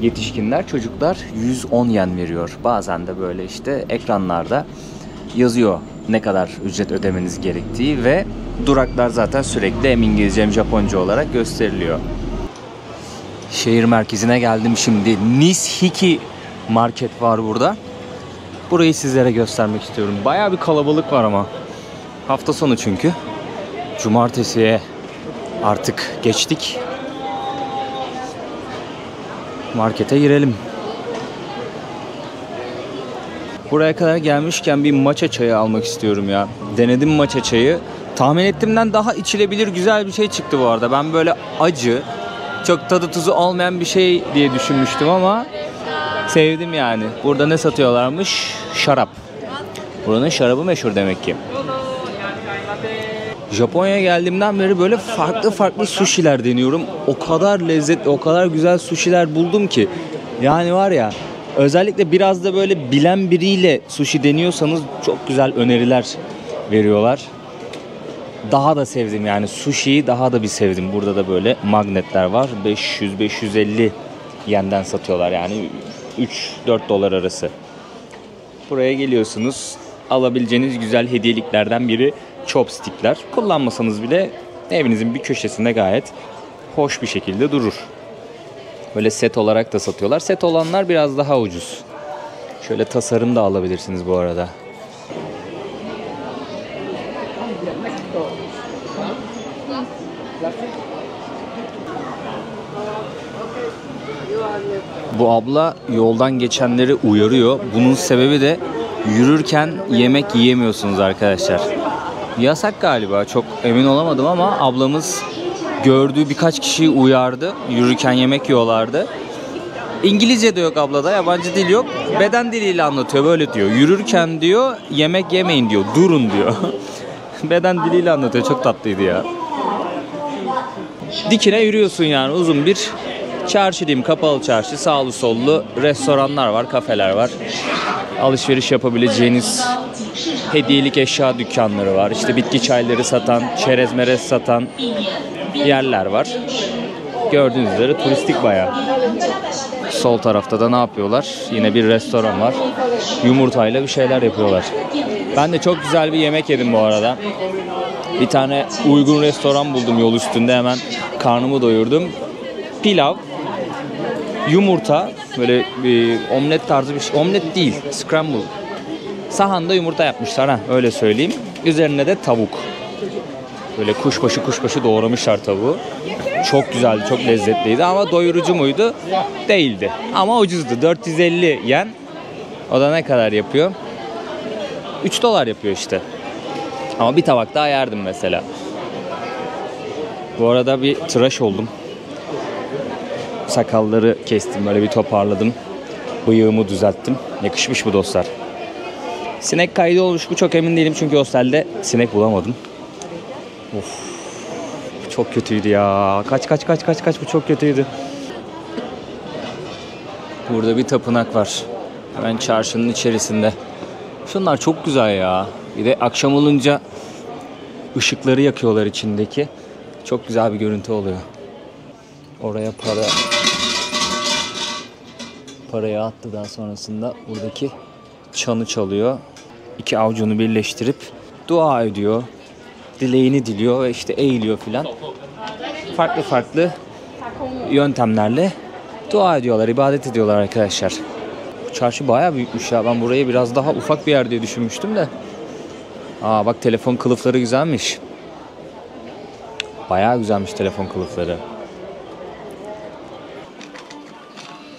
Yetişkinler, çocuklar 110 yen veriyor. Bazen de böyle işte ekranlarda yazıyor ne kadar ücret ödemeniz gerektiği ve duraklar zaten sürekli hem İngilizce hem Japonca olarak gösteriliyor. Şehir merkezine geldim şimdi. Nishiki market var burada. Burayı sizlere göstermek istiyorum. Bayağı bir kalabalık var ama. Hafta sonu çünkü. Cumartesiye artık geçtik. Markete girelim. Buraya kadar gelmişken bir matcha çayı almak istiyorum ya. Denedim matcha çayı. Tahmin ettiğimden daha içilebilir güzel bir şey çıktı bu arada. Ben böyle acı, çok tadı tuzu olmayan bir şey diye düşünmüştüm ama sevdim yani. Burada ne satıyorlarmış? Şarap. Buranın şarabı meşhur demek ki. Japonya'ya geldiğimden beri böyle farklı sushi'ler deniyorum. O kadar lezzetli, o kadar güzel sushi'ler buldum ki. Yani var ya, özellikle biraz da böyle bilen biriyle sushi deniyorsanız çok güzel öneriler veriyorlar. Daha da sevdim yani, sushi'yi daha da bir sevdim. Burada da böyle magnetler var. 500-550 yenden satıyorlar yani 3-4 dolar arası. Buraya geliyorsunuz, alabileceğiniz güzel hediyeliklerden biri chopstickler. Kullanmasanız bile evinizin bir köşesinde gayet hoş bir şekilde durur. Böyle set olarak da satıyorlar. Set olanlar biraz daha ucuz. Şöyle tasarım da alabilirsiniz bu arada. Bu abla yoldan geçenleri uyarıyor. Bunun sebebi de yürürken yemek yiyemiyorsunuz arkadaşlar. Yasak galiba, çok emin olamadım ama ablamız gördüğü birkaç kişiyi uyardı. Yürürken yemek yiyorlardı. İngilizce de yok ablada, yabancı dil yok. Beden diliyle anlatıyor, böyle diyor. Yürürken diyor yemek yemeyin diyor, durun diyor. Beden diliyle anlatıyor, çok tatlıydı ya. Dikine yürüyorsun yani, uzun bir çarşı diyeyim, kapalı çarşı. Sağlı sollu restoranlar var, kafeler var. Alışveriş yapabileceğiniz hediyelik eşya dükkanları var. İşte bitki çayları satan, çerez merez satan yerler var. Gördüğünüz üzere turistik bayağı. Sol tarafta da ne yapıyorlar? Yine bir restoran var. Yumurtayla bir şeyler yapıyorlar. Ben de çok güzel bir yemek yedim bu arada. Bir tane uygun restoran buldum yol üstünde, hemen karnımı doyurdum. Pilav, yumurta, böyle bir omlet tarzı bir şey. Omlet değil, scramble. Sahanda yumurta yapmışlar, ha öyle söyleyeyim. Üzerine de tavuk. Böyle kuşbaşı doğramışlar tavuğu. Çok güzeldi, çok lezzetliydi ama doyurucu muydu? Değildi. Ama ucuzdu. 450 yen. O da ne kadar yapıyor? 3 dolar yapıyor işte. Ama bir tabak daha yerdim mesela. Bu arada bir tıraş oldum. Sakalları kestim, böyle bir toparladım. Bıyığımı düzelttim. Yakışmış bu dostlar. Sinek kaydı olmuş mu çok emin değilim çünkü hostelde sinek bulamadım. Of, çok kötüydü ya. Kaç, bu çok kötüydü. Burada bir tapınak var. Hemen çarşının içerisinde. Şunlar çok güzel ya. Bir de akşam olunca ışıkları yakıyorlar içindeki. Çok güzel bir görüntü oluyor. Oraya parayı attı, daha sonrasında buradaki çanı çalıyor. İki avucunu birleştirip dua ediyor. Dileğini diliyor ve işte eğiliyor filan. Farklı yöntemlerle dua ediyorlar, ibadet ediyorlar arkadaşlar. Bu çarşı bayağı büyükmüş ya. Ben burayı biraz daha ufak bir yer diye düşünmüştüm de. Aa bak, telefon kılıfları güzelmiş. Bayağı güzelmiş telefon kılıfları.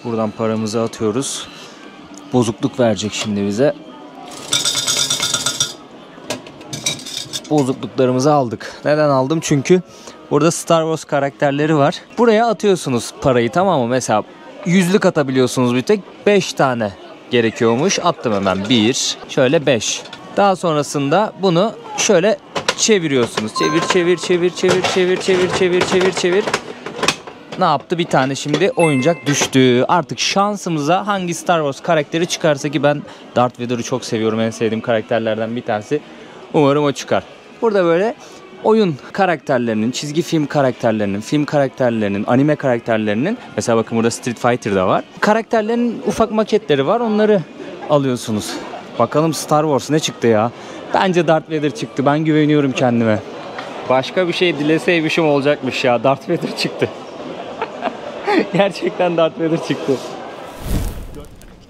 Buradan paramızı atıyoruz. Bozukluk verecek şimdi bize. Bozukluklarımızı aldık. Neden aldım? Çünkü burada Star Wars karakterleri var. Buraya atıyorsunuz parayı, tamam mı? Mesela 100'lük atabiliyorsunuz bir tek. 5 tane gerekiyormuş. Attım hemen 1. Şöyle 5. Daha sonrasında bunu şöyle çeviriyorsunuz. Çevir. Ne yaptı? Bir tane şimdi oyuncak düştü. Artık şansımıza hangi Star Wars karakteri çıkarsa, ki ben Darth Vader'ı çok seviyorum. En sevdiğim karakterlerden bir tanesi. Umarım o çıkar. Burada böyle oyun karakterlerinin, çizgi film karakterlerinin, film karakterlerinin, anime karakterlerinin, mesela bakın burada Street Fighter'da var. Karakterlerin ufak maketleri var. Onları alıyorsunuz. Bakalım Star Wars ne çıktı ya? Bence Darth Vader çıktı. Ben güveniyorum kendime. Başka bir şey dileseymişim olacakmış ya. Darth Vader çıktı. Gerçekten Darth Vader çıktı.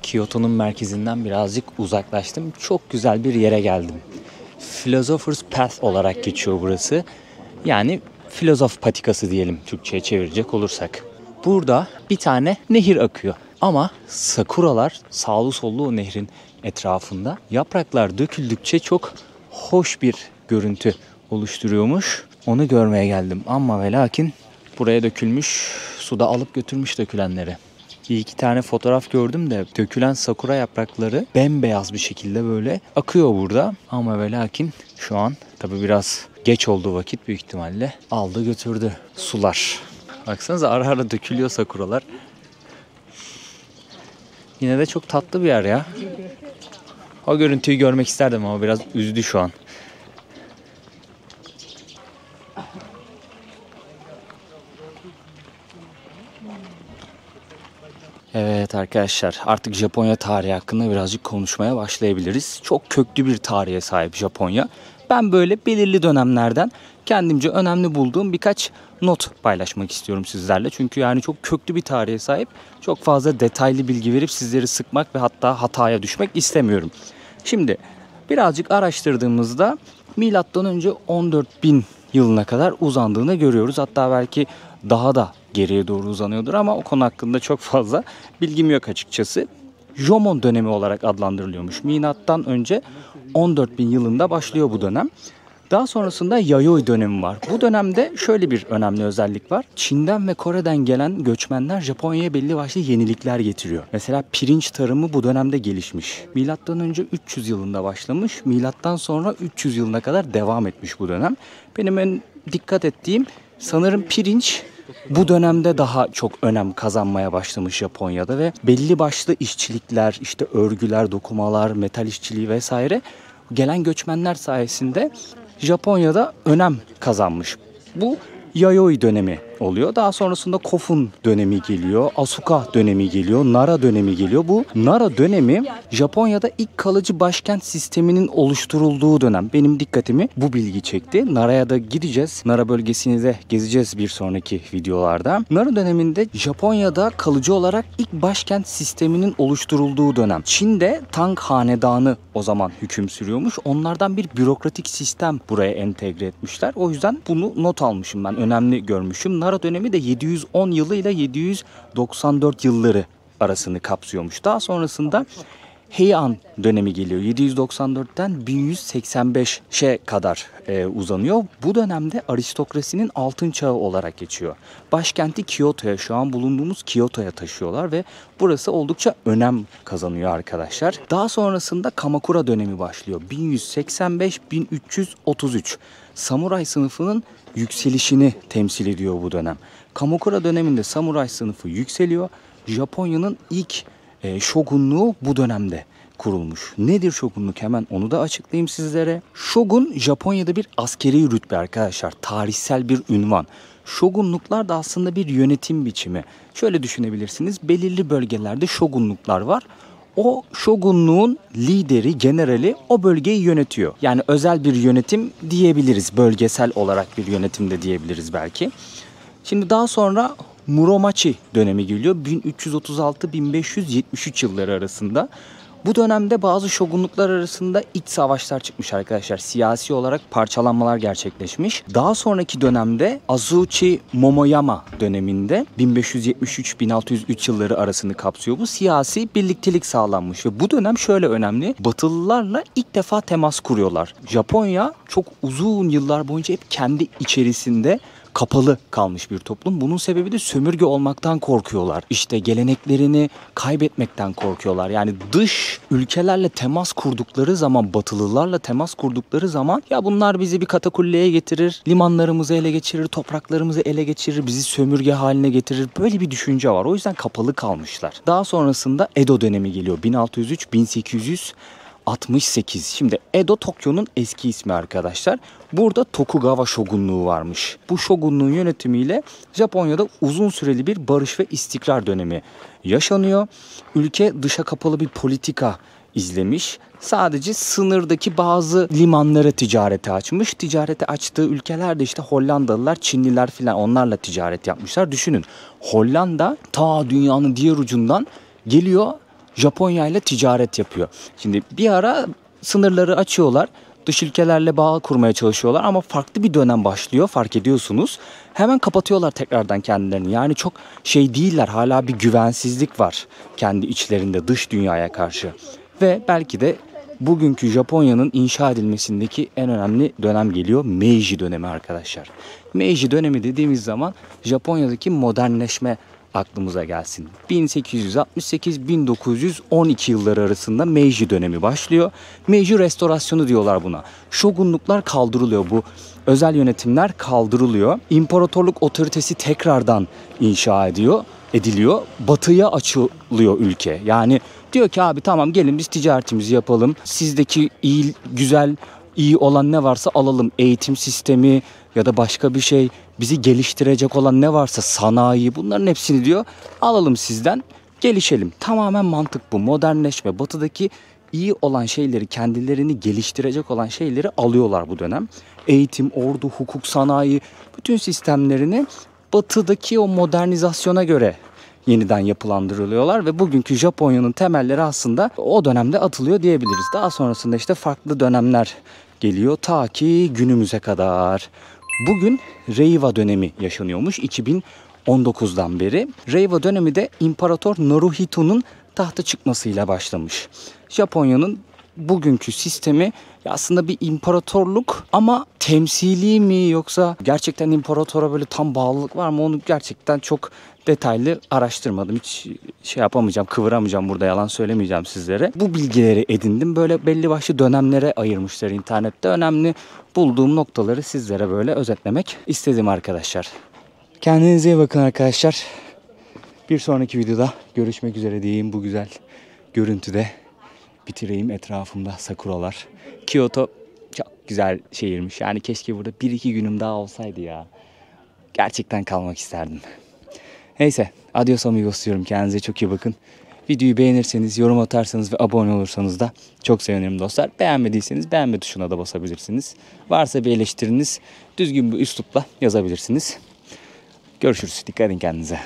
Kyoto'nun merkezinden birazcık uzaklaştım. Çok güzel bir yere geldim. Philosopher's Path olarak geçiyor burası. Yani filozof patikası diyelim Türkçe'ye çevirecek olursak. Burada bir tane nehir akıyor. Ama sakuralar sağlı sollu o nehrin etrafında. Yapraklar döküldükçe çok hoş bir görüntü oluşturuyormuş. Onu görmeye geldim. Ama ve lakin buraya dökülmüş, suda alıp götürmüş dökülenleri. Bir iki tane fotoğraf gördüm de dökülen sakura yaprakları bembeyaz bir şekilde böyle akıyor burada. Ama ve lakin şu an tabii biraz Geç oldu vakit, büyük ihtimalle aldı götürdü sular. Baksanıza ara ara dökülüyor sakuralar. Yine de çok tatlı bir yer ya. O görüntüyü görmek isterdim ama biraz üzdü şu an. Evet arkadaşlar, artık Japonya tarihi hakkında birazcık konuşmaya başlayabiliriz. Çok köklü bir tarihe sahip Japonya. Ben böyle belirli dönemlerden kendimce önemli bulduğum birkaç not paylaşmak istiyorum sizlerle. Çünkü yani çok köklü bir tarihe sahip. Çok fazla detaylı bilgi verip sizleri sıkmak ve hatta hataya düşmek istemiyorum. Şimdi birazcık araştırdığımızda milattan önce 14.000 yılına kadar uzandığını görüyoruz. Hatta belki daha da geriye doğru uzanıyordur ama o konu hakkında çok fazla bilgim yok açıkçası. Jomon dönemi olarak adlandırılıyormuş. Milattan önce 14.000 yılında başlıyor bu dönem. Daha sonrasında Yayoi dönemi var. Bu dönemde şöyle bir önemli özellik var. Çin'den ve Kore'den gelen göçmenler Japonya'ya belli başlı yenilikler getiriyor. Mesela pirinç tarımı bu dönemde gelişmiş. Milattan önce 300 yılında başlamış. Milattan sonra 300 yılına kadar devam etmiş bu dönem. Benim en dikkat ettiğim sanırım pirinç bu dönemde daha çok önem kazanmaya başlamış Japonya'da ve belli başlı işçilikler, işte örgüler, dokumalar, metal işçiliği vesaire gelen göçmenler sayesinde Japonya'da önem kazanmış. Bu Yayoi dönemi oluyor. Daha sonrasında Kofun dönemi geliyor. Asuka dönemi geliyor. Nara dönemi geliyor. Bu Nara dönemi Japonya'da ilk kalıcı başkent sisteminin oluşturulduğu dönem. Benim dikkatimi bu bilgi çekti. Nara'ya da gideceğiz. Nara bölgesini de gezeceğiz bir sonraki videolarda. Nara döneminde Japonya'da kalıcı olarak ilk başkent sisteminin oluşturulduğu dönem. Çin'de Tang Hanedanı o zaman hüküm sürüyormuş. Onlardan bir bürokratik sistem buraya entegre etmişler. O yüzden bunu not almışım ben. Önemli görmüşüm. Nara dönemi de 710 yılı ile 794 yılları arasını kapsıyormuş. Daha sonrasında Heian dönemi geliyor. 794'ten 1185'e kadar uzanıyor. Bu dönemde aristokrasinin altın çağı olarak geçiyor. Başkenti Kyoto'ya, şu an bulunduğumuz Kyoto'ya taşıyorlar ve burası oldukça önem kazanıyor arkadaşlar. Daha sonrasında Kamakura dönemi başlıyor. 1185-1333. Samuray sınıfının yükselişini temsil ediyor bu dönem. Kamakura döneminde samuray sınıfı yükseliyor. Japonya'nın ilk şogunluğu bu dönemde kurulmuş. Nedir şogunluk? Hemen onu da açıklayayım sizlere. Şogun Japonya'da bir askeri rütbe arkadaşlar. Tarihsel bir ünvan. Şogunluklar da aslında bir yönetim biçimi. Şöyle düşünebilirsiniz. Belirli bölgelerde şogunluklar var. O şogunluğun lideri, generali o bölgeyi yönetiyor. Yani özel bir yönetim diyebiliriz. Bölgesel olarak bir yönetim de diyebiliriz belki. Şimdi daha sonra Muromachi dönemi geliyor. 1336-1573 yılları arasında. Bu dönemde bazı şogunluklar arasında iç savaşlar çıkmış arkadaşlar. Siyasi olarak parçalanmalar gerçekleşmiş. Daha sonraki dönemde Azuchi Momoyama döneminde 1573-1603 yılları arasını kapsıyor. Bu siyasi birliktelik sağlanmış ve bu dönem şöyle önemli. Batılılarla ilk defa temas kuruyorlar. Japonya çok uzun yıllar boyunca hep kendi içerisinde kapalı kalmış bir toplum. Bunun sebebi de sömürge olmaktan korkuyorlar. İşte geleneklerini kaybetmekten korkuyorlar. Yani dış ülkelerle temas kurdukları zaman, batılılarla temas kurdukları zaman ya bunlar bizi bir katakulleye getirir, limanlarımızı ele geçirir, topraklarımızı ele geçirir, bizi sömürge haline getirir. Böyle bir düşünce var. O yüzden kapalı kalmışlar. Daha sonrasında Edo dönemi geliyor. 1603-1868. Şimdi Edo Tokyo'nun eski ismi arkadaşlar. Burada Tokugawa şogunluğu varmış. Bu şogunluğun yönetimiyle Japonya'da uzun süreli bir barış ve istikrar dönemi yaşanıyor. Ülke dışa kapalı bir politika izlemiş. Sadece sınırdaki bazı limanları ticarete açmış. Ticarete açtığı ülkeler de işte Hollandalılar, Çinliler filan, onlarla ticaret yapmışlar. Düşünün, Hollanda ta dünyanın diğer ucundan geliyor, Japonya ile ticaret yapıyor. Şimdi bir ara sınırları açıyorlar. Dış ülkelerle bağ kurmaya çalışıyorlar ama farklı bir dönem başlıyor, fark ediyorsunuz. Hemen kapatıyorlar tekrardan kendilerini. Yani çok değiller, hala bir güvensizlik var kendi içlerinde dış dünyaya karşı. Ve belki de bugünkü Japonya'nın inşa edilmesindeki en önemli dönem geliyor. Meiji dönemi arkadaşlar. Meiji dönemi dediğimiz zaman Japonya'daki modernleşme aklımıza gelsin. 1868-1912 yılları arasında Meiji dönemi başlıyor. Meiji restorasyonu diyorlar buna. Şogunluklar kaldırılıyor, bu özel yönetimler kaldırılıyor. İmparatorluk otoritesi tekrardan inşa ediliyor. Batıya açılıyor ülke. Yani diyor ki abi tamam, gelin biz ticaretimizi yapalım. Sizdeki iyi olan ne varsa alalım. Eğitim sistemi ya da başka bir şey, bizi geliştirecek olan ne varsa, sanayi, bunların hepsini diyor alalım sizden, gelişelim. Tamamen mantık bu. Modernleşme. Batıdaki iyi olan şeyleri, kendilerini geliştirecek olan şeyleri alıyorlar bu dönem. Eğitim, ordu, hukuk, sanayi, bütün sistemlerini batıdaki o modernizasyona göre yeniden yapılandırılıyorlar ve bugünkü Japonya'nın temelleri aslında o dönemde atılıyor diyebiliriz. Daha sonrasında işte farklı dönemler geliyor ta ki günümüze kadar. Bugün Reiwa dönemi yaşanıyormuş 2019'dan beri. Reiwa dönemi de İmparator Naruhito'nun tahta çıkmasıyla başlamış. Japonya'nın bugünkü sistemi aslında bir imparatorluk ama temsili mi, yoksa gerçekten imparatora böyle tam bağlılık var mı, onu gerçekten çok detaylı araştırmadım. Hiç kıvıramayacağım burada, yalan söylemeyeceğim sizlere. Bu bilgileri edindim. Böyle belli başlı dönemlere ayırmışlar internette. Önemli bulduğum noktaları sizlere böyle özetlemek istedim arkadaşlar. Kendinize iyi bakın arkadaşlar. Bir sonraki videoda görüşmek üzere diyeyim. Bu güzel görüntüde bitireyim, etrafımda sakuralar. Kyoto çok güzel şehirmiş. Yani keşke burada 1-2 günüm daha olsaydı ya. Gerçekten kalmak isterdim. Neyse, adios amigos diyorum. Kendinize çok iyi bakın. Videoyu beğenirseniz, yorum atarsanız ve abone olursanız da çok sevinirim dostlar. Beğenmediyseniz beğenme tuşuna da basabilirsiniz. Varsa bir eleştiriniz düzgün bir üslupla yazabilirsiniz. Görüşürüz. Dikkat edin kendinize.